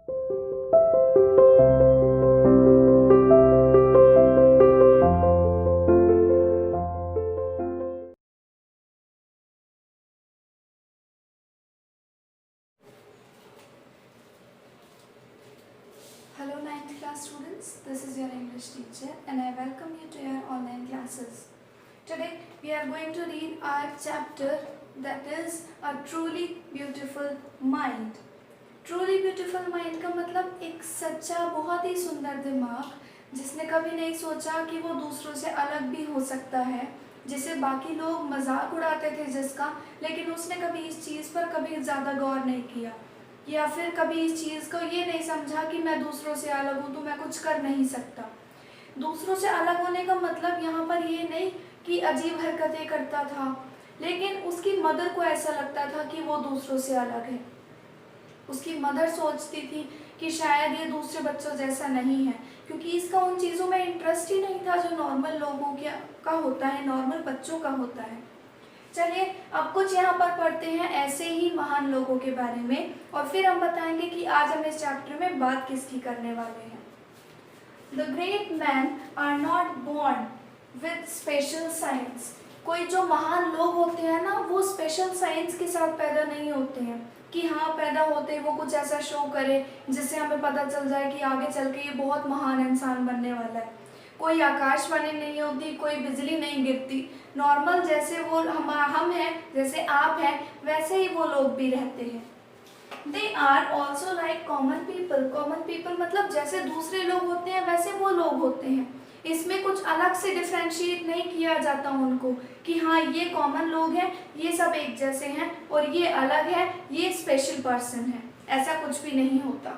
Hello 9th class students, this is your English teacher and I welcome you to your online classes. Today we are going to read our chapter that is A Truly Beautiful Mind. Truly Beautiful Mind का मतलब एक सच्चा बहुत ही सुंदर दिमाग जिसने कभी नहीं सोचा कि वो दूसरों से अलग भी हो सकता है, जिसे बाकी लोग मजाक उड़ाते थे जिसका, लेकिन उसने कभी इस चीज़ पर कभी ज़्यादा गौर नहीं किया या फिर कभी इस चीज़ को ये नहीं समझा कि मैं दूसरों से अलग हूँ तो मैं कुछ कर नहीं सकता। दूसरों से अलग होने का मतलब यहाँ पर ये नहीं कि अजीब हरकतें करता था, लेकिन उसकी मदर को ऐसा लगता था कि वो दूसरों से अलग है। उसकी मदर सोचती थी कि शायद ये दूसरे बच्चों जैसा नहीं है, क्योंकि इसका उन चीज़ों में इंटरेस्ट ही नहीं था जो नॉर्मल लोगों का होता है, नॉर्मल बच्चों का होता है। चलिए अब कुछ यहाँ पर पढ़ते हैं ऐसे ही महान लोगों के बारे में और फिर हम बताएंगे कि आज हम इस चैप्टर में बात किसकी करने वाले हैं। The great men are not born with special science. कोई जो महान लोग होते हैं ना, वो स्पेशल साइंस के साथ पैदा नहीं होते हैं कि हाँ पैदा होते वो कुछ ऐसा शो करे जिससे हमें पता चल जाए कि आगे चल के ये बहुत महान इंसान बनने वाला है। कोई आकाशवाणी नहीं होती, कोई बिजली नहीं गिरती, नॉर्मल जैसे वो हम हैं, जैसे आप हैं, वैसे ही वो लोग भी रहते हैं। They are also like common people. Common people मतलब जैसे दूसरे लोग होते हैं वैसे वो लोग होते हैं। इसमें कुछ अलग से डिफ्रेंशिएट नहीं किया जाता उनको कि हाँ ये कॉमन लोग हैं, ये सब एक जैसे हैं और ये अलग है, ये स्पेशल पर्सन है, ऐसा कुछ भी नहीं होता।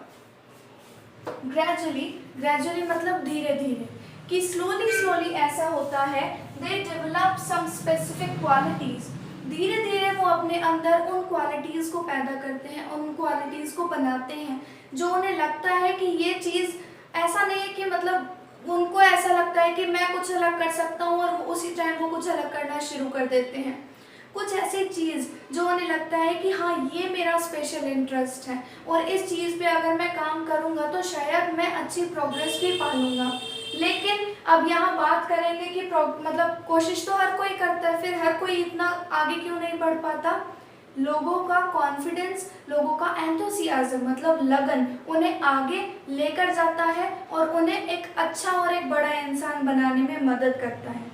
ग्रेजुअली मतलब धीरे धीरे, कि स्लोली ऐसा होता है। They develop some specific qualities, धीरे धीरे वो अपने अंदर उन क्वालिटीज़ को पैदा करते हैं, उन क्वालिटीज़ को बनाते हैं जो उन्हें लगता है कि ये चीज़ ऐसा नहीं है कि मतलब उनको ऐसा लगता है कि मैं कुछ अलग कर सकता हूँ और उसी टाइम वो कुछ अलग करना शुरू कर देते हैं। कुछ ऐसी चीज़ जो उन्हें लगता है कि हाँ ये मेरा स्पेशल इंटरेस्ट है और इस चीज़ पे अगर मैं काम करूँगा तो शायद मैं अच्छी प्रोग्रेस भी पा लूँगा। लेकिन अब यहाँ बात करेंगे कि मतलब कोशिश तो हर कोई करता है, फिर हर कोई इतना आगे क्यों नहीं बढ़ पाता। लोगों का कॉन्फिडेंस, लोगों का एंथुसियाज्म मतलब लगन उन्हें आगे लेकर जाता है और उन्हें एक अच्छा और एक बड़ा इंसान बनाने में मदद करता है।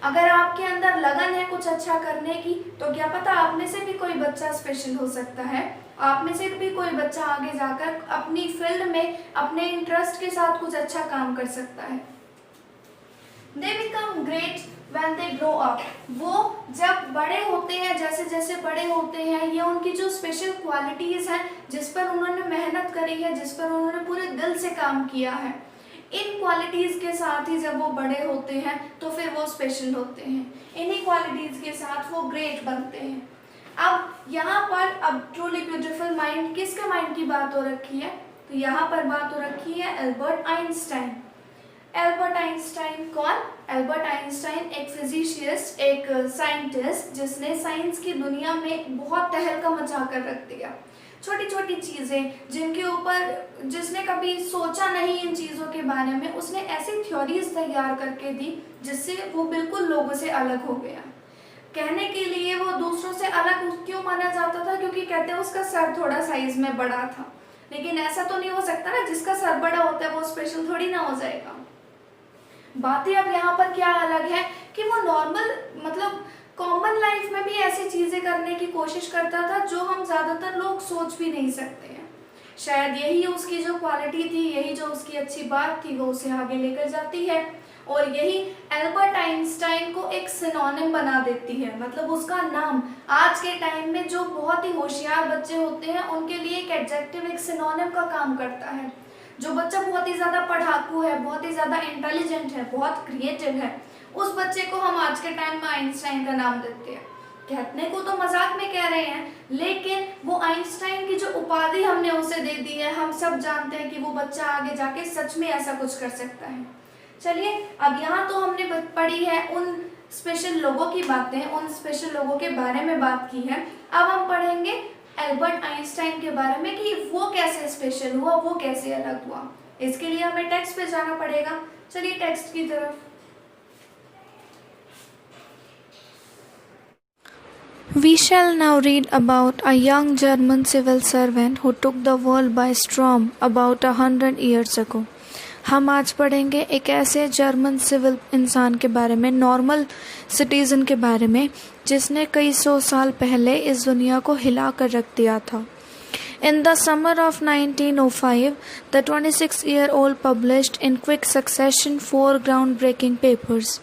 अगर आपके अंदर लगन है कुछ अच्छा करने की तो क्या पता आप में से भी कोई बच्चा स्पेशल हो सकता है, आप में से भी कोई बच्चा आगे जाकर अपनी फील्ड में अपने इंटरेस्ट के साथ कुछ अच्छा काम कर सकता है। They become great when they grow up. वो जब बड़े होते हैं, जैसे जैसे बड़े होते हैं, ये उनकी जो स्पेशल क्वालिटीज़ हैं जिस पर उन्होंने मेहनत करी है, जिस पर उन्होंने पूरे दिल से काम किया है, इन क्वालिटीज़ के साथ ही जब वो बड़े होते हैं तो फिर वो स्पेशल होते हैं। इन्हीं क्वालिटीज़ के साथ वो ग्रेट बनते हैं। अब यहाँ पर अब ट्रूली ब्यूटीफुल माइंड, किसके माइंड की बात हो रखी है? तो यहाँ पर बात हो रखी है एल्बर्ट आइंस्टाइन। एल्बर्ट आइंस्टाइन कौन? एल्बर्ट आइंस्टाइन एक फिजिशिस्ट, एक साइंटिस्ट जिसने साइंस की दुनिया में बहुत तहलका मचा कर रख दिया। छोटी छोटी चीज़ें जिनके ऊपर जिसने कभी सोचा नहीं इन चीज़ों के बारे में, उसने ऐसी थ्योरीज तैयार करके दी जिससे वो बिल्कुल लोगों से अलग हो गया। कहने के लिए वो दूसरों से अलग क्यों माना जाता था? क्योंकि कहते हैं उसका सर थोड़ा साइज में बड़ा था, लेकिन ऐसा तो नहीं हो सकता ना, जिसका सर बड़ा होता है वो स्पेशल थोड़ी ना हो जाएगा। बातें अब यहाँ पर क्या अलग है कि वो नॉर्मल मतलब कॉमन लाइफ में भी ऐसी चीज़ें करने की कोशिश करता था जो हम ज़्यादातर लोग सोच भी नहीं सकते हैं। शायद यही उसकी जो क्वालिटी थी, यही जो उसकी अच्छी बात थी, वो उसे आगे लेकर जाती है और यही एल्बर्ट आइंस्टाइन को एक सिनोनिम बना देती है। मतलब उसका नाम आज के टाइम में जो बहुत ही होशियार बच्चे होते हैं उनके लिए एक एडजेक्टिव, एक सिनोनिम का काम करता है। जो बच्चा बहुत ही ज़्यादा पढ़ाकू है, बहुत ही ज़्यादा इंटेलिजेंट है, बहुत क्रिएटिव है, उस बच्चे को हम आज के टाइम में आइंस्टाइन का नाम देते हैं। कहने को तो मजाक में कह रहे हैं, लेकिन वो आइंस्टाइन की जो उपाधि हमने उसे दे दी है, हम सब जानते हैं कि वो बच्चा आगे जाके सच में ऐसा कुछ कर सकता है। चलिए अब यहाँ तो हमने पढ़ी है उन स्पेशल लोगों की बातें, उन स्पेशल लोगों के बारे में बात की है। अब हम पढ़ेंगे एल्बर्ट आइंस्टाइन के बारे में कि वो कैसे स्पेशल हुआ, वो कैसे अलग हुआ। इसके लिए हमें टेक्स्ट पे जाना पड़ेगा। चलिए टेक्स्ट की तरफ। We shall now read about a young German civil servant who took the world by storm about 100 years ago. हम आज पढ़ेंगे एक ऐसे जर्मन सिविल इंसान के बारे में, नॉर्मल सिटीज़न के बारे में, जिसने कई 100 साल पहले इस दुनिया को हिला कर रख दिया था। In the summer of 1905, the 26-year-old published in quick succession 4 groundbreaking papers.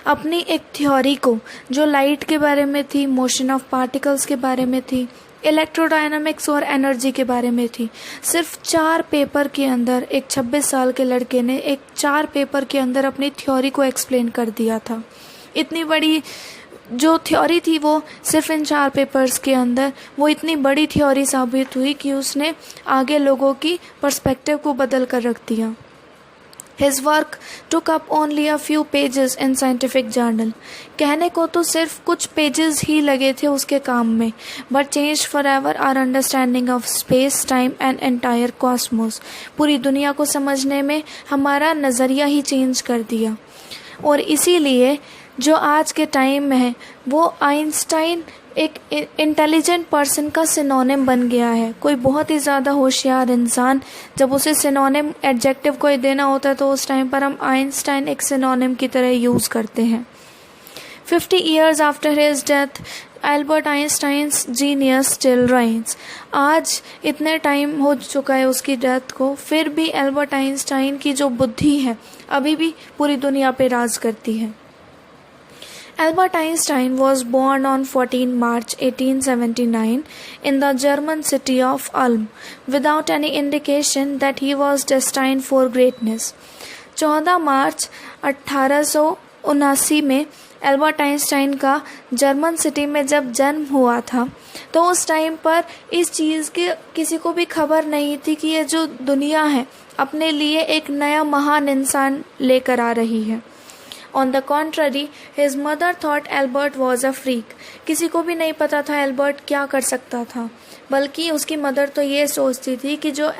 अपनी एक थ्योरी को, जो लाइट के बारे में थी, मोशन ऑफ पार्टिकल्स के बारे में थी, इलेक्ट्रोडायनामिक्स और एनर्जी के बारे में थी, सिर्फ 4 पेपर के अंदर एक 26 साल के लड़के ने 4 पेपर के अंदर अपनी थ्योरी को एक्सप्लेन कर दिया था। इतनी बड़ी जो थ्योरी थी वो सिर्फ इन 4 पेपर्स के अंदर वो इतनी बड़ी थ्योरी साबित हुई कि उसने आगे लोगों की पर्सपेक्टिव को बदल कर रख दिया। His work took up only a few pages in scientific journal. कहने को तो सिर्फ कुछ पेजेस ही लगे थे उसके काम में, but changed forever our understanding of space, time and entire cosmos. पूरी दुनिया को समझने में हमारा नज़रिया ही चेंज कर दिया। और इसीलिए जो आज के टाइम में है वो आइंस्टाइन एक इंटेलिजेंट पर्सन का सिनोनिम बन गया है। कोई बहुत ही ज़्यादा होशियार इंसान, जब उसे सिनोनिम एडजेक्टिव कोई देना होता है तो उस टाइम पर हम आइंस्टाइन एक सिनोनिम की तरह यूज़ करते हैं। 50 years after his death, Albert Einstein's genius still reigns. आज इतने टाइम हो चुका है उसकी डेथ को, फिर भी एल्बर्ट आइंस्टाइन की जो बुद्धि है अभी भी पूरी दुनिया पे राज करती है। Albert Einstein was born on 14 March 1879 in the German city of Ulm, without any indication that he was destined for greatness. 14 मार्च 1879 में एल्बर्ट आइंस्टाइन का जर्मन सिटी में जब जन्म हुआ था तो उस टाइम पर इस चीज़ की किसी को भी खबर नहीं थी कि ये जो दुनिया है अपने लिए एक नया महान इंसान लेकर आ रही है। On the contrary, his mother thought Albert was a freak. किसी को भी नहीं पता था एल्बर्ट क्या कर सकता था, बल्कि उसकी मदर तो ये सोचती थी कि जो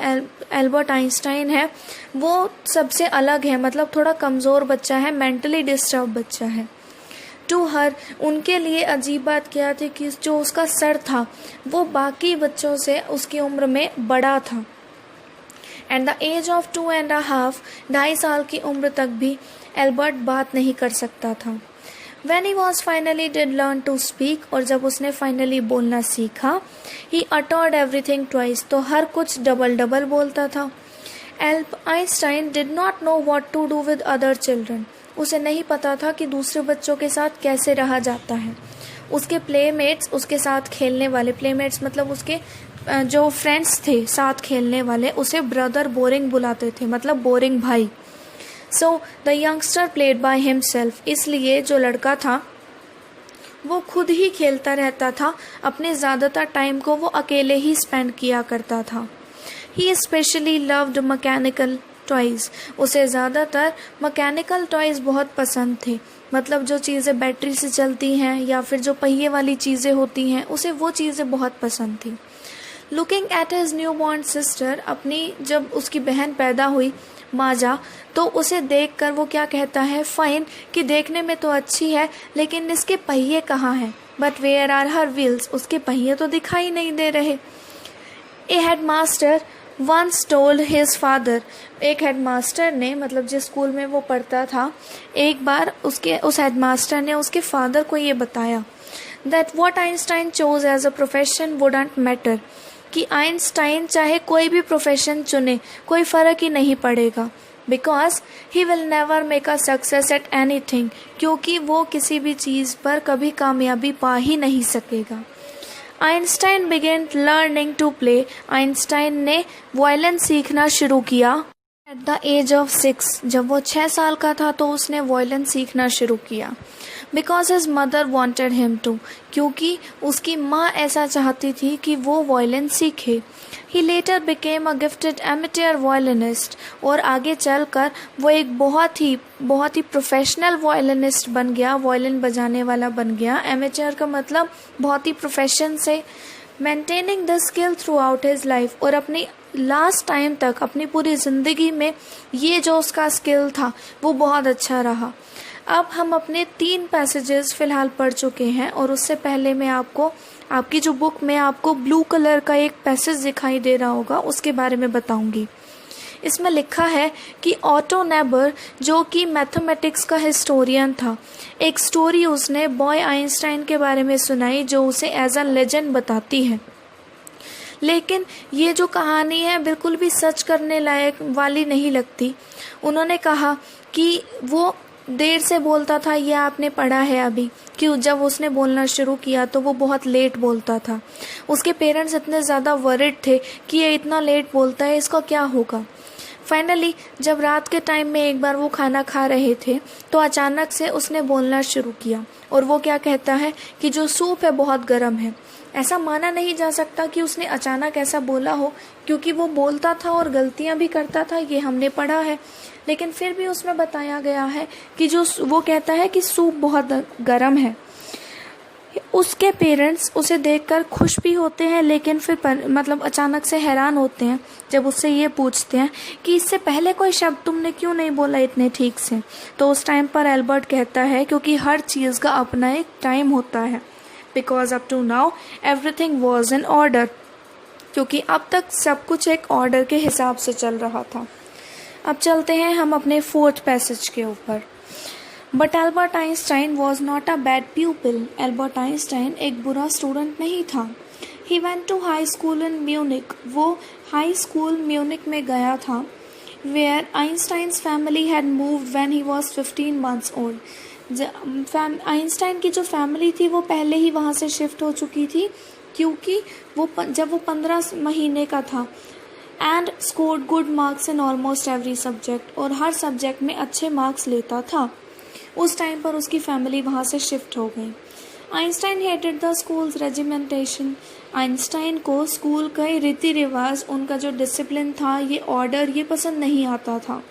एल्बर्ट आइंस्टाइन है वो सबसे अलग है, मतलब थोड़ा कमज़ोर बच्चा है, मेंटली डिस्टर्ब बच्चा है। टू हर, उनके लिए अजीब बात क्या थी कि जो उसका सर था वो बाकी बच्चों से उसकी उम्र में बड़ा था। एट द एज ऑफ 2.5, 2.5 साल की उम्र तक भी एल्बर्ट बात नहीं कर सकता था। When he was finally did learn to speak, और जब उसने फाइनली बोलना सीखा, he uttered everything twice, तो हर कुछ डबल डबल बोलता था। Einstein did not know what to do with other children. उसे नहीं पता था कि दूसरे बच्चों के साथ कैसे रहा जाता है। उसके प्लेमेट्स, उसके साथ खेलने वाले, प्लेमेट्स मतलब उसके जो फ्रेंड्स थे साथ खेलने वाले, उसे ब्रदर बोरिंग बुलाते थे, मतलब बोरिंग भाई। So the youngster played by himself, इसलिए जो लड़का था वो खुद ही खेलता रहता था, अपने ज़्यादातर टाइम को वो अकेले ही स्पेंड किया करता था। ही स्पेशली लव्ड मैकेनिकल टॉयज़, उसे ज़्यादातर मैकेनिकल टॉयज़ बहुत पसंद थे, मतलब जो चीज़ें बैटरी से चलती हैं या फिर जो पहिए वाली चीज़ें होती हैं, उसे वो चीज़ें बहुत पसंद थी। Looking at his new born sister, अपनी जब उसकी बहन पैदा हुई माजा, तो उसे देखकर वो क्या कहता है, फाइन कि देखने में तो अच्छी है लेकिन इसके पहिए कहाँ हैं, but where are her wheels, उसके पहिए तो दिखाई नहीं दे रहे। A headmaster once told his father, एक हेडमास्टर ने, मतलब जिस स्कूल में वो पढ़ता था, एक बार उस हेडमास्टर ने उसके फादर को ये बताया that what Einstein chose as a profession wouldn't matter, कि आइंस्टाइन चाहे कोई भी प्रोफेशन चुने कोई फ़र्क ही नहीं पड़ेगा, because he will never make a success at anything, क्योंकि वो किसी भी चीज़ पर कभी कामयाबी पा ही नहीं सकेगा। Einstein began learning to play, Einstein ने वायलिन सीखना शुरू किया एट द एज ऑफ 6, जब वो 6 साल का था तो उसने वायलिन सीखना शुरू किया। Because his mother wanted him to, क्योंकि उसकी माँ ऐसा चाहती थी कि वो वायलिन सीखे। He later became a gifted amateur violinist, और आगे चलकर वो एक बहुत ही प्रोफेशनल वायलिनिस्ट बन गया, वायलिन बजाने वाला बन गया। एमेच्योर का मतलब बहुत ही प्रोफेशन से maintaining the skill through out his life, और अपनी लास्ट टाइम तक, अपनी पूरी ज़िंदगी में ये जो उसका स्किल था वो बहुत अच्छा रहा। अब हम अपने 3 पैसेजेस फ़िलहाल पढ़ चुके हैं, और उससे पहले मैं आपको, आपकी जो बुक में आपको ब्लू कलर का एक पैसेज दिखाई दे रहा होगा, उसके बारे में बताऊंगी। इसमें लिखा है कि ऑटो नेबर, जो कि मैथमेटिक्स का हिस्टोरियन था, एक स्टोरी उसने बॉय आइंस्टाइन के बारे में सुनाई जो उसे एज अ लेजेंड बताती है। लेकिन ये जो कहानी है बिल्कुल भी सच करने लायक वाली नहीं लगती। उन्होंने कहा कि वो देर से बोलता था, ये आपने पढ़ा है अभी, कि जब उसने बोलना शुरू किया तो वो बहुत लेट बोलता था। उसके पेरेंट्स इतने ज़्यादा वरिड थे कि ये इतना लेट बोलता है, इसका क्या होगा। फाइनली जब रात के टाइम में एक बार वो खाना खा रहे थे तो अचानक से उसने बोलना शुरू किया, और वो क्या कहता है कि जो सूप है बहुत गर्म है। ऐसा माना नहीं जा सकता कि उसने अचानक ऐसा बोला हो, क्योंकि वो बोलता था और गलतियां भी करता था, ये हमने पढ़ा है। लेकिन फिर भी उसमें बताया गया है कि जो वो कहता है कि सूप बहुत गर्म है। उसके पेरेंट्स उसे देखकर खुश भी होते हैं, लेकिन फिर मतलब अचानक से हैरान होते हैं जब उससे ये पूछते हैं कि इससे पहले कोई शब्द तुमने क्यों नहीं बोला इतने ठीक से। तो उस टाइम पर एल्बर्ट कहता है क्योंकि हर चीज़ का अपना एक टाइम होता है, because up to now everything was in order, क्योंकि अब तक सब कुछ एक ऑर्डर के हिसाब से चल रहा था। अब चलते हैं हम अपने 4th पैसेज के ऊपर। But Albert Einstein was not a bad pupil. Albert Einstein एक बुरा स्टूडेंट नहीं था। He went to high school in Munich. वो हाई स्कूल म्यूनिक में गया था, where Einstein's family had moved when he was 15 months old. Einstein की जो फैमिली थी वो पहले ही वहाँ से शिफ्ट हो चुकी थी, क्योंकि जब वो 15 महीने का था। And scored good marks in almost every subject, और हर सब्जेक्ट में अच्छे मार्क्स लेता था। उस टाइम पर उसकी फैमिली वहाँ से शिफ्ट हो गई। Einstein hated the schools regimentation. Einstein को स्कूल का रीति रिवाज, उनका जो डिसिप्लिन था, ये ऑर्डर, ये पसंद नहीं आता था।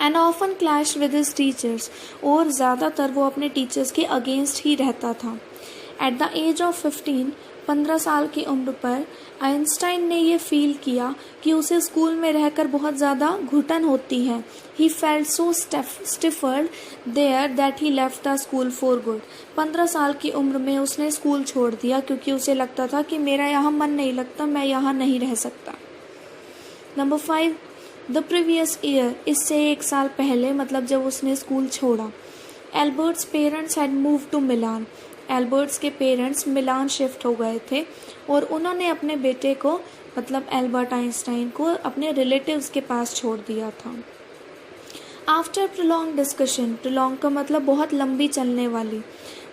And often clash with his teachers, और ज़्यादातर वो अपने टीचर्स के अगेंस्ट ही रहता था। एट द एज ऑफ 15 साल की उम्र पर आइंस्टाइन ने ये फील किया कि उसे स्कूल में रहकर बहुत ज़्यादा घुटन होती है। He felt so stifled there that he left the school for good. 15 साल की उम्र में उसने स्कूल छोड़ दिया, क्योंकि उसे लगता था कि मेरा यहाँ मन नहीं लगता, मैं यहाँ नहीं रह सकता। नंबर 5, द प्रीवियस ईयर, इससे 1 साल पहले, मतलब जब उसने स्कूल छोड़ा, Albert's parents had move to Milan. Albert's के पेरेंट्स मिलान शिफ्ट हो गए थे, और उन्होंने अपने बेटे को, मतलब एल्बर्ट आइंस्टाइन को, अपने रिलेटिव्स के पास छोड़ दिया था। आफ्टर प्रोलॉन्ग डिस्कशन, प्रोलॉन्ग का मतलब बहुत लंबी चलने वाली,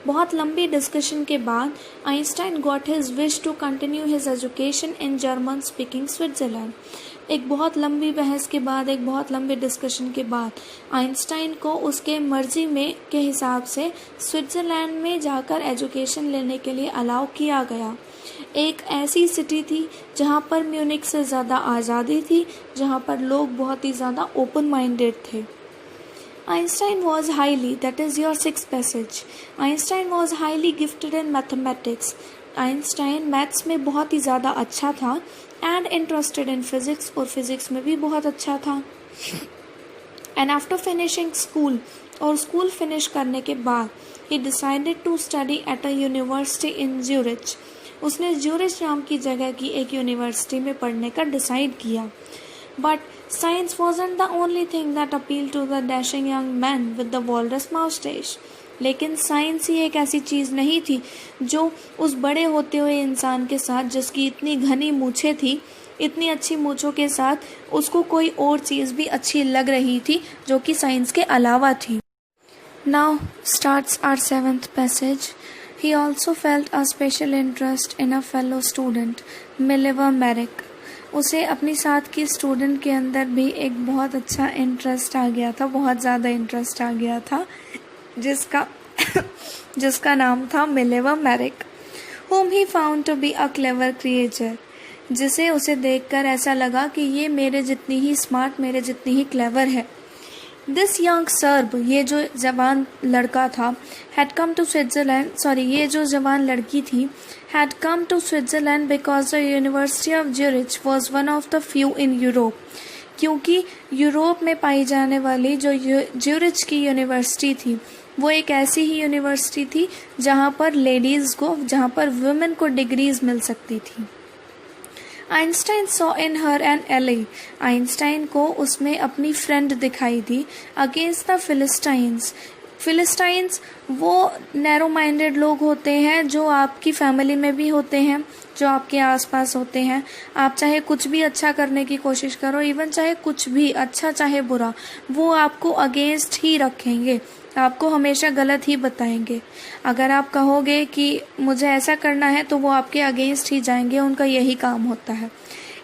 बहुत लंबी डिस्कशन के बाद Einstein got his wish to continue his education in German speaking Switzerland. एक बहुत लंबी बहस के बाद, एक बहुत लंबी डिस्कशन के बाद आइंस्टाइन को उसके मर्जी में के हिसाब से स्विट्ज़रलैंड में जाकर एजुकेशन लेने के लिए अलाउ किया गया। एक ऐसी सिटी थी जहाँ पर म्यूनिक से ज़्यादा आज़ादी थी, जहाँ पर लोग बहुत ही ज़्यादा ओपन माइंडेड थे। Einstein was highly, that is your 6th passage, Einstein was highly gifted in mathematics. Einstein maths में बहुत ही ज़्यादा अच्छा था, एंड इंटरेस्टेड इन फिजिक्स, और फिजिक्स में भी बहुत अच्छा था। एंड आफ्टर फिनिशिंग स्कूल, और स्कूल फिनिश करने के बाद, he decided to study at a university in Zurich. उसने ज्यूरिच नाम की जगह की एक यूनिवर्सिटी में पढ़ने का डिसाइड किया। But science wasn't the only thing that appeal to the dashing young man with the walrus moustache. लेकिन साइंस ही एक ऐसी चीज़ नहीं थी जो उस बड़े होते हुए इंसान के साथ, जिसकी इतनी घनी मूछें थी, इतनी अच्छी मूछों के साथ, उसको कोई और चीज़ भी अच्छी लग रही थी जो कि साइंस के अलावा थी। Now starts our 7th passage. He also felt a special interest in a fellow student, Mileva Maric. उसे अपनी साथ की स्टूडेंट के अंदर भी एक बहुत अच्छा इंटरेस्ट आ गया था, बहुत ज़्यादा इंटरेस्ट आ गया था, जिसका नाम था Mileva Maric. whom he found to be a clever creature, जिसे उसे देखकर ऐसा लगा कि ये मेरे जितनी ही स्मार्ट, मेरे जितनी ही क्लेवर है। दिस यंग सर्ब, ये जो जवान लड़का था, had come to Switzerland, sorry ये जो जवान लड़की थी, had come to Switzerland because the university of Zurich was one of the few in Europe, क्योंकि यूरोप में पाई जाने वाली जो ज्यूरिच की यूनिवर्सिटी थी वो एक ऐसी ही यूनिवर्सिटी थी जहाँ पर लेडीज़ को, जहाँ पर वुमेन को डिग्रीज मिल सकती थी। Einstein saw in her an ally, Einstein को उसमें अपनी फ्रेंड दिखाई दी। अगेंस्ट द फिलिस्टाइंस, फिलिस्टाइंस वो नैरो माइंडेड लोग होते हैं जो आपकी फैमिली में भी होते हैं, जो आपके आसपास होते हैं। आप चाहे कुछ भी अच्छा करने की कोशिश करो, इवन चाहे कुछ भी अच्छा चाहे बुरा, वो आपको अगेंस्ट ही रखेंगे, आपको हमेशा गलत ही बताएंगे। अगर आप कहोगे कि मुझे ऐसा करना है तो वो आपके अगेंस्ट ही जाएंगे, उनका यही काम होता है।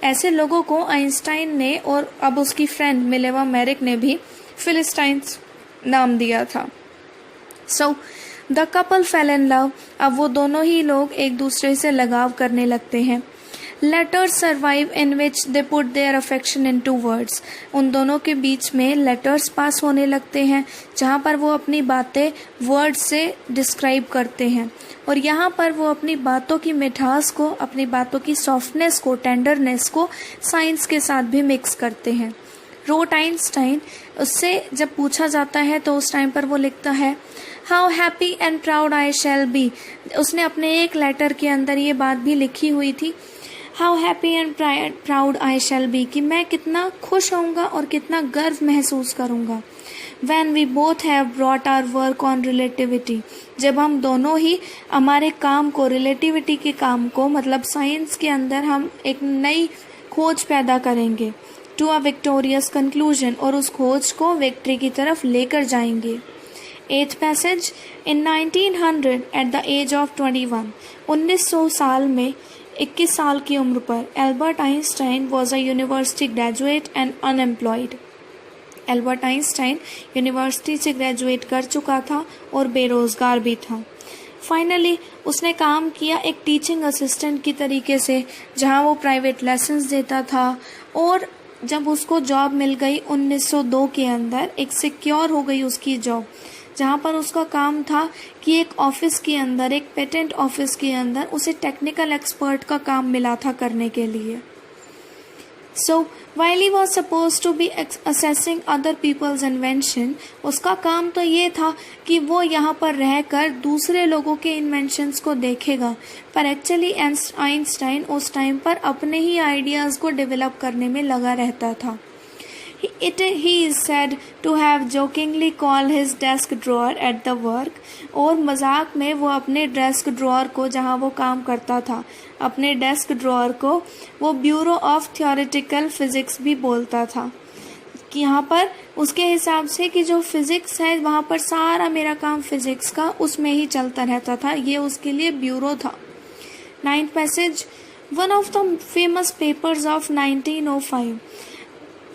ऐसे लोगों को आइंस्टाइन ने और अब उसकी फ्रेंड मिलेवा मेरिक ने भी फिलिस्टाइंस नाम दिया था। So the couple fail in love, अब वो दोनों ही लोग एक दूसरे से लगाव करने लगते हैं। Letters survive in which they put their affection into words, उन दोनों के बीच में लेटर्स पास होने लगते हैं जहाँ पर वो अपनी बातें वर्ड से डिस्क्राइब करते हैं, और यहाँ पर वो अपनी बातों की मिठास को, अपनी बातों की सॉफ्टनेस को, टेंडरनेस को साइंस के साथ भी मिक्स करते हैं। रोट आइंस्टाइन, उससे जब पूछा जाता है तो उस टाइम पर वो लिखता है, how happy and proud I shall be, उसने अपने एक लेटर के अंदर ये बात भी लिखी हुई थी, how happy and proud I shall be, कि मैं कितना खुश होऊंगा और कितना गर्व महसूस करूंगा। When we both have brought our work on relativity, जब हम दोनों ही हमारे काम को, रिलेटिविटी के काम को, मतलब साइंस के अंदर हम एक नई खोज पैदा करेंगे, टू अ विक्टोरियस कंक्लूजन, और उस खोज को विक्ट्री की तरफ लेकर जाएंगे। Eighth passage, in 1900 at the age of 21, 1900 साल में 21 साल की उम्र पर Albert Einstein was a university graduate and unemployed. Albert Einstein university से ग्रेजुएट कर चुका था और बेरोजगार भी था। फाइनली उसने काम किया एक टीचिंग असिस्टेंट की तरीके से, जहां वो प्राइवेट लेसन्स देता था, और जब उसको जॉब मिल गई 1902 के अंदर, एक सिक्योर हो गई उसकी जॉब, जहाँ पर उसका काम था कि एक ऑफिस के अंदर, एक पेटेंट ऑफिस के अंदर उसे टेक्निकल एक्सपर्ट का काम मिला था करने के लिए। So while he was supposed to be assessing other people's invention, उसका काम तो ये था कि वो यहाँ पर रहकर दूसरे लोगों के इन्वेंशंस को देखेगा, पर एक्चुअली आइंस्टाइन उस टाइम पर अपने ही आइडियाज़ को डेवलप करने में लगा रहता था। He is said to have jokingly called his desk drawer at the work, और मजाक में वो अपने डेस्क ड्रॉअर को, जहाँ वो काम करता था, अपने डेस्क ड्रॉअर को वो ब्यूरो ऑफ थियोरेटिकल फिजिक्स भी बोलता था, कि यहाँ पर उसके हिसाब से कि जो फिजिक्स है वहाँ पर सारा मेरा काम फिजिक्स का उसमें ही चलता रहता था, ये उसके लिए ब्यूरो था। 9th passage, one of the famous papers of 1905,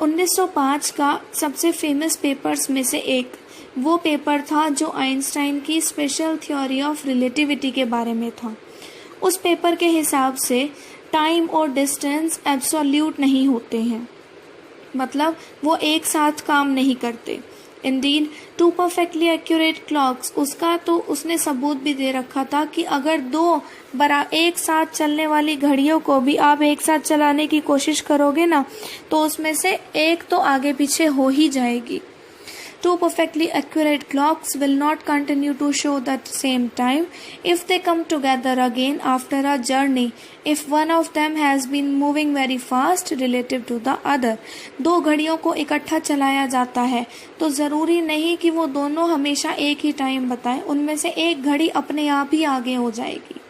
1905 का सबसे फेमस पेपर्स में से एक वो पेपर था जो आइंस्टाइन की स्पेशल थ्योरी ऑफ रिलेटिविटी के बारे में था। उस पेपर के हिसाब से टाइम और डिस्टेंस एब्सोल्यूट नहीं होते हैं, मतलब वो एक साथ काम नहीं करते। Indeed to perfectly accurate clocks, उसका तो उसने सबूत भी दे रखा था कि अगर दो एक साथ चलने वाली घड़ियों को भी आप एक साथ चलाने की कोशिश करोगे ना, तो उसमें से एक तो आगे पीछे हो ही जाएगी। Two perfectly accurate clocks will not continue to show the same time if they come together again after a journey if one of them has been moving very fast relative to the other। दो घड़ियों को इकट्ठा चलाया जाता है तो ज़रूरी नहीं कि वो दोनों हमेशा एक ही टाइम बताएं, उनमें से एक घड़ी अपने आप ही आगे हो जाएगी।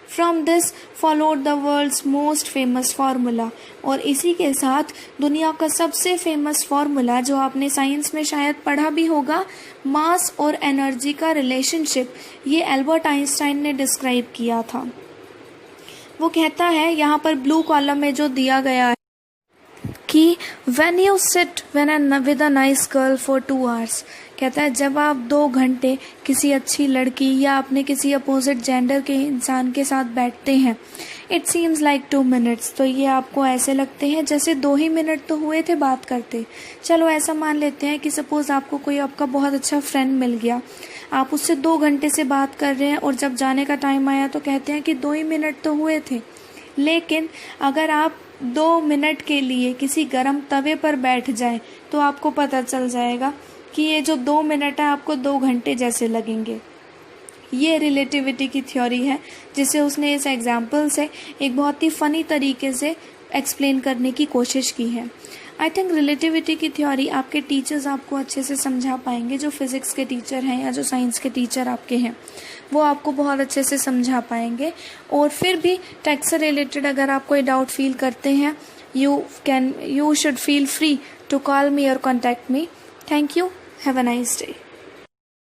From this followed the world's most famous formula, और इसी के साथ दुनिया का सबसे फेमस फार्मूला जो आपने साइंस में शायद पढ़ा भी होगा, मास और एनर्जी का रिलेशनशिप, ये एल्बर्ट आइंस्टाइन ने डिस्क्राइब किया था। वो कहता है यहाँ पर ब्लू कॉलम में जो दिया गया है कि when you sit with a nice girl for 2 hours, कहता है जब आप 2 घंटे किसी अच्छी लड़की या अपने किसी अपोजिट जेंडर के इंसान के साथ बैठते हैं, इट सीम्स लाइक 2 मिनट्स, तो ये आपको ऐसे लगते हैं जैसे 2 ही मिनट तो हुए थे बात करते। चलो ऐसा मान लेते हैं कि सपोज़ आपको कोई आपका बहुत अच्छा फ्रेंड मिल गया, आप उससे 2 घंटे से बात कर रहे हैं और जब जाने का टाइम आया तो कहते हैं कि 2 ही मिनट तो हुए थे। लेकिन अगर आप 2 मिनट के लिए किसी गर्म तवे पर बैठ जाएं तो आपको पता चल जाएगा कि ये जो 2 मिनट है आपको 2 घंटे जैसे लगेंगे। ये रिलेटिविटी की थ्योरी है जिसे उसने इस एग्जाम्पल से एक बहुत ही फ़नी तरीके से एक्सप्लेन करने की कोशिश की है। आई थिंक रिलेटिविटी की थ्योरी आपके टीचर्स आपको अच्छे से समझा पाएंगे, जो फिज़िक्स के टीचर हैं या जो साइंस के टीचर आपके हैं वो आपको बहुत अच्छे से समझा पाएंगे। और फिर भी टेक से रिलेटेड अगर आप कोई डाउट फील करते हैं, you should feel free to call me और contact me. Thank you, have a nice day.